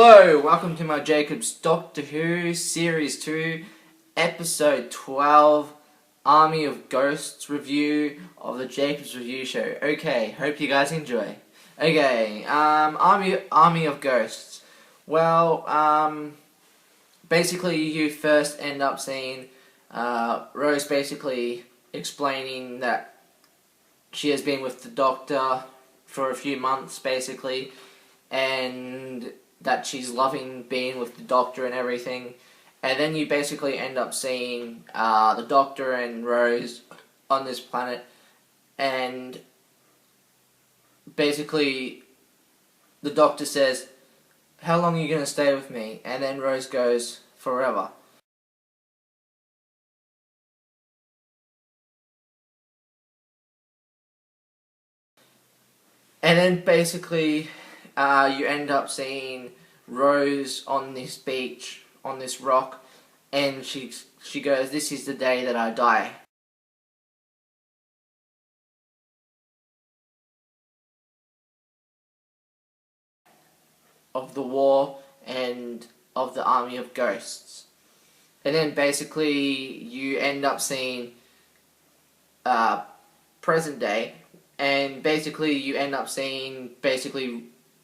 Hello, welcome to my Jacob's Doctor Who Series 2, Episode 12, Army of Ghosts review of the Jacob's Review Show. Okay, hope you guys enjoy. Okay, Army of Ghosts. Well, basically you first end up seeing Rose basically explaining that she has been with the Doctor for a few months, basically, and that she's loving being with the Doctor and everything. And then you basically end up seeing the Doctor and Rose on this planet, and basically the Doctor says, "How long are you going to stay with me?" And then Rose goes, "Forever." And then basically you end up seeing Rose on this beach, on this rock, and she goes, "This is the day that I die." Of the war and of the Army of Ghosts. And then basically you end up seeing present day, and basically you end up seeing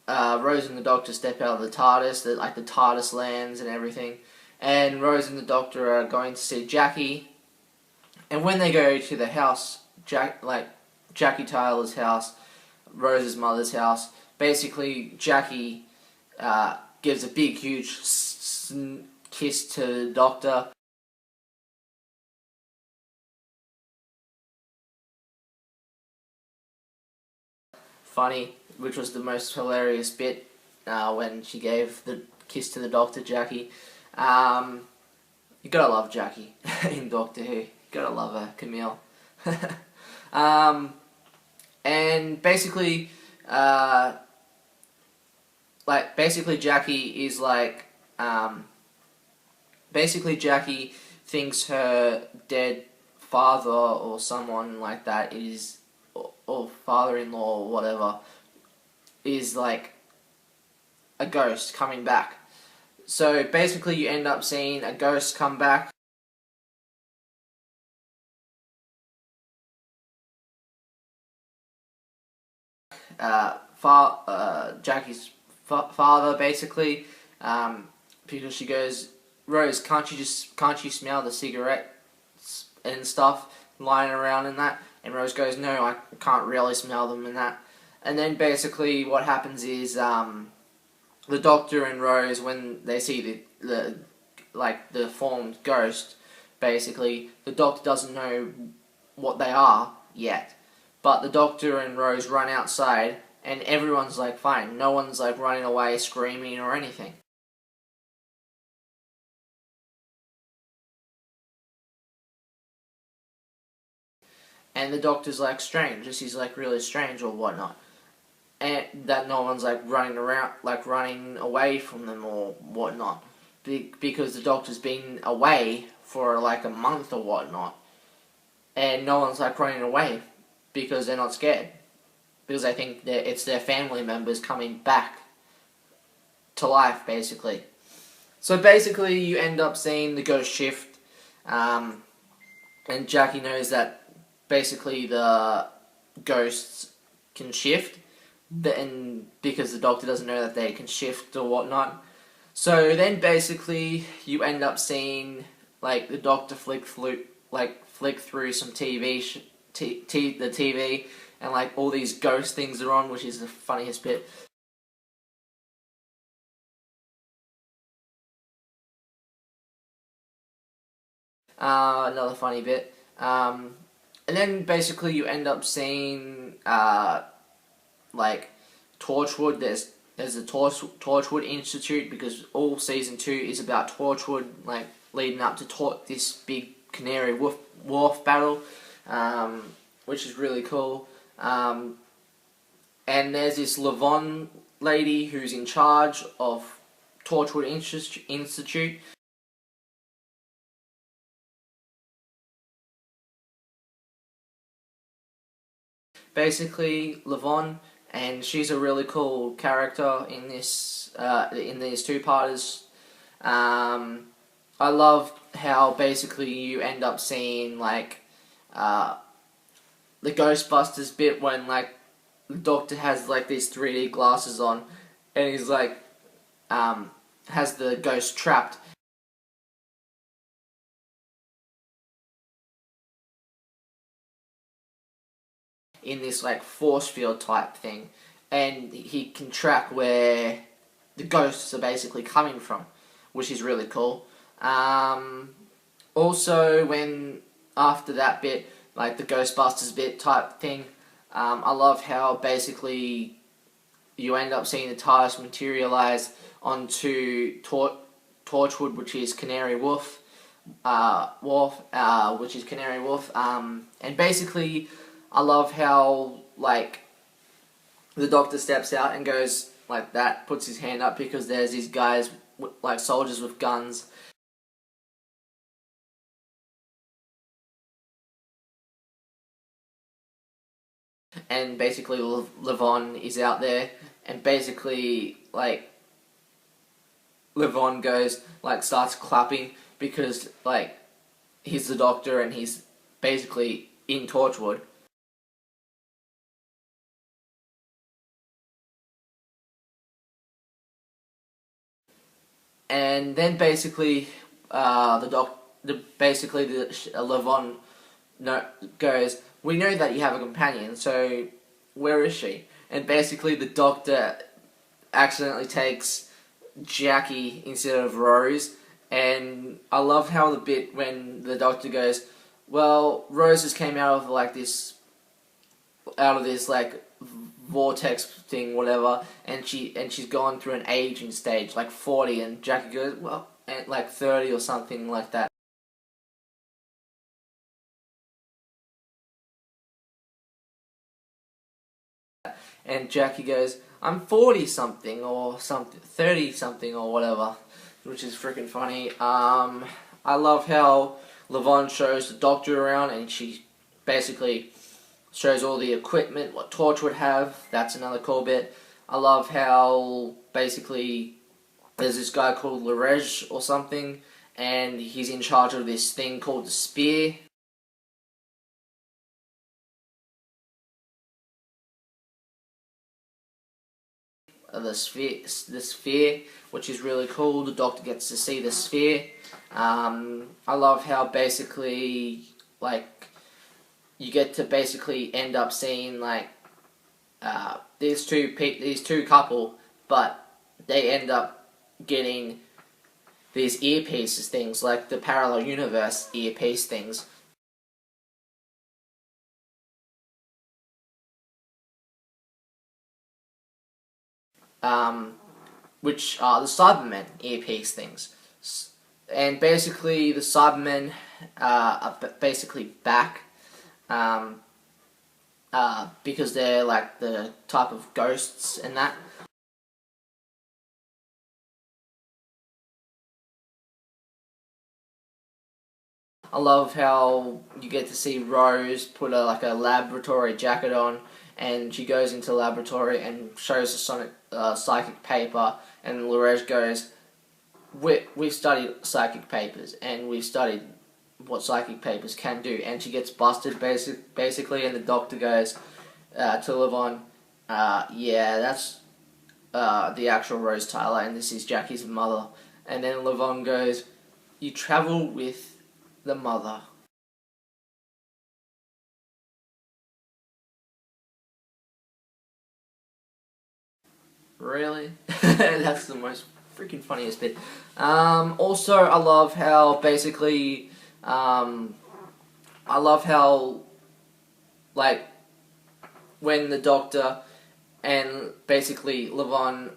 Rose and the Doctor step out of the TARDIS, the TARDIS lands and everything, and Rose and the Doctor are going to see Jackie. And when they go to the house, Jackie Tyler's house, Rose's mother's house, basically Jackie gives a big, huge kiss to the Doctor. Funny, which was the most hilarious bit when she gave the kiss to the Doctor, Jackie. You gotta love Jackie in Doctor Who. You gotta love her, Camille. And basically, Jackie is basically Jackie thinks her dead father or someone like that is, or father-in-law or whatever, is like a ghost coming back. So basically you end up seeing a ghost come back. Jackie's father, basically, because she goes, "Rose, can't you smell the cigarettes and stuff lying around in that?" And Rose goes, "No, I can't really smell them in that." And then basically what happens is the Doctor and Rose, when they see the formed ghost, basically the Doctor doesn't know what they are yet, but the Doctor and Rose run outside, and everyone's like fine. No one's like running away, screaming or anything. And the Doctor's like, "Strange, this is like really strange," or whatnot. And that no one's like running around, like running away from them or whatnot. Because the Doctor's been away for like a month or whatnot. And no one's like running away because they're not scared. Because they think that it's their family members coming back to life, basically. So basically you end up seeing the ghost shift, and Jackie knows that basically the ghosts can shift, and because the Doctor doesn't know that they can shift or whatnot. So then basically you end up seeing like the Doctor flick through some TV, the TV, and like all these ghost things are on, which is the funniest bit. Another funny bit. And then basically you end up seeing like Torchwood. There's a Torchwood Institute, because all season 2 is about Torchwood, like leading up to this big Canary Wharf battle, which is really cool. And there's this Lavon lady who's in charge of Torchwood Institute. Basically, Lavon and she's a really cool character in this in these two-parters. I love how basically you end up seeing like the Ghostbusters bit when like the Doctor has like these 3D glasses on, and he's like has the ghost trapped in this like force field type thing, and he can track where the ghosts are basically coming from, which is really cool. Also, when after that bit, like the Ghostbusters bit type thing, I love how basically you end up seeing the TARDIS materialize onto Torchwood, which is Canary Wharf, which is Canary Wharf, and basically, I love how like the Doctor steps out and goes like that, puts his hand up because there's these guys like soldiers with guns. And basically Levon is out there, and basically like Levon goes like starts clapping because like he's the Doctor and he's basically in Torchwood. And then basically Levon goes, "We know that you have a companion, so where is she?" And basically the Doctor accidentally takes Jackie instead of Rose, and I love how the bit when the Doctor goes, "Well, Rose just came out of this like vortex thing, whatever, and she's gone through an aging stage, like 40, and Jackie goes, well, and like 30 or something like that." And Jackie goes, "I'm 40 something or something, 30 something or whatever," which is freaking funny. I love how Levon shows the Doctor around, and she basically shows all the equipment, what Torch would have. That's another cool bit. I love how basically there's this guy called Larej or something, and he's in charge of this thing called the Spear. The sphere, which is really cool. The Doctor gets to see the sphere. I love how basically like you get to basically end up seeing like these two couple, but they end up getting these earpieces things like the parallel universe earpiece things. Um, which are the Cybermen earpiece things. And basically, the Cybermen are basically back um, because they're like the type of ghosts and that. I love how you get to see Rose put like a laboratory jacket on, and she goes into the laboratory and shows a psychic paper, and Larej goes, we've studied psychic papers, and we've studied what psychic papers can do," and she gets busted basically, and the Doctor goes to Levon, "Yeah, that's the actual Rose Tyler, and this is Jackie's mother." And then Levon goes, "You travel with the mother." Really? That's the most freaking funniest bit. Also, I love how basically, I love how, like, when the Doctor and basically Levon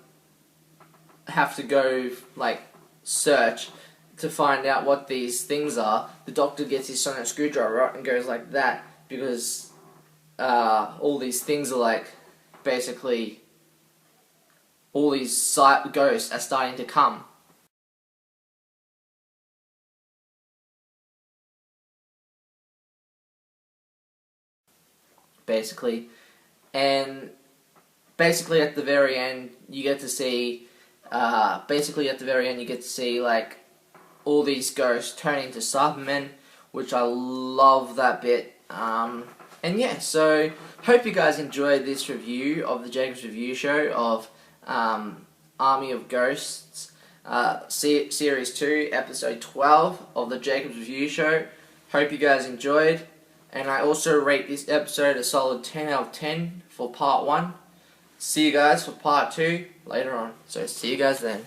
have to go, like, search to find out what these things are, the Doctor gets his sonic screwdriver out and goes like that because all these things are, like, basically all these ghosts are starting to come, basically. And basically at the very end you get to see like all these ghosts turn into Cybermen, which I love that bit. And yeah, so hope you guys enjoyed this review of the Jacob's Review Show of Army of Ghosts, Series 2, Episode 12 of the Jacob's Review Show. Hope you guys enjoyed, and I also rate this episode a solid 10 out of 10 for Part 1. See you guys for Part 2 later on, so see you guys then.